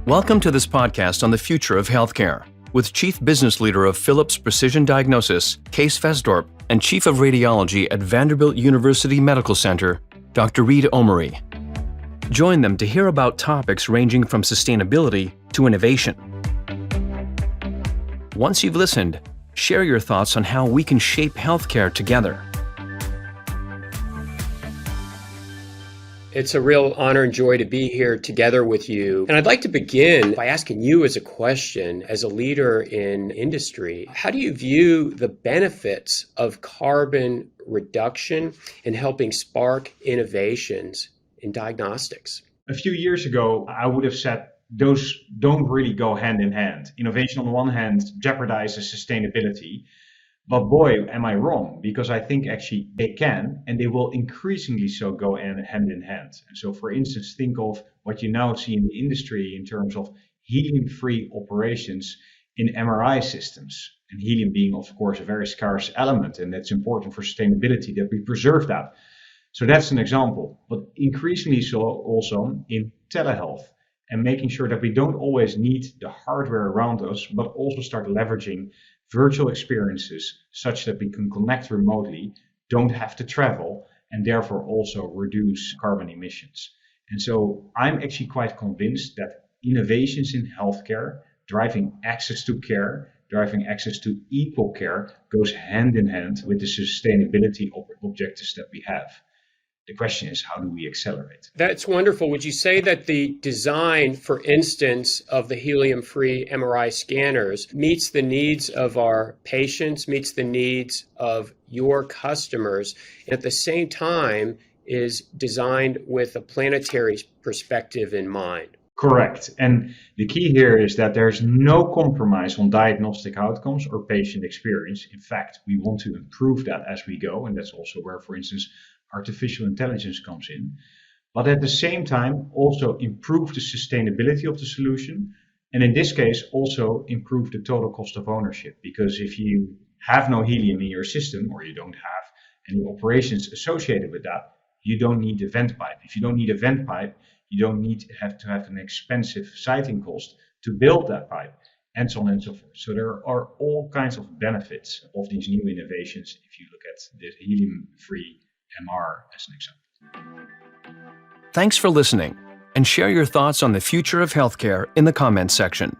Welcome to this podcast on the future of healthcare with Chief Business Leader of Philips Precision Diagnosis, Kees Wesdorp, and Chief of Radiology at Vanderbilt University Medical Center, Dr. Reid Omary. Join them to hear about topics ranging from sustainability to innovation. Once you've listened, share your thoughts on how we can shape healthcare together. It's a real honor and joy to be here together with you. And I'd like to begin by asking you as a question, as a leader in industry, how do you view the benefits of carbon reduction in helping spark innovations in diagnostics? A few years ago, I would have said those don't really go hand in hand. Innovation on the one hand jeopardizes sustainability. But boy, am I wrong, because I think actually they can, and they will increasingly so go hand in hand. And so, for instance, think of what you now see in the industry in terms of helium-free operations in MRI systems. And helium being, of course, a very scarce element, and that's important for sustainability that we preserve that. So that's an example, but increasingly so also in telehealth and making sure that we don't always need the hardware around us, but also start leveraging virtual experiences such that we can connect remotely, don't have to travel, and therefore also reduce carbon emissions. And so I'm actually quite convinced that innovations in healthcare, driving access to care, driving access to equal care, goes hand in hand with the sustainability objectives that we have. The question is, how do we accelerate? That's wonderful. Would you say that the design, for instance, of the helium-free MRI scanners meets the needs of our patients, meets the needs of your customers, and at the same time is designed with a planetary perspective in mind? Correct. And the key here is that there's no compromise on diagnostic outcomes or patient experience. In fact, we want to improve that as we go. And that's also where, for instance, artificial intelligence comes in, but at the same time also improve the sustainability of the solution, and in this case also improve the total cost of ownership, because if you have no helium in your system or you don't have any operations associated with that, you don't need a vent pipe. If you don't need a vent pipe, you don't need to have an expensive siting cost to build that pipe, and so on and so forth. So there are all kinds of benefits of these new innovations if you look at the helium-free MR as an example. Thanks for listening, and share your thoughts on the future of healthcare in the comments section.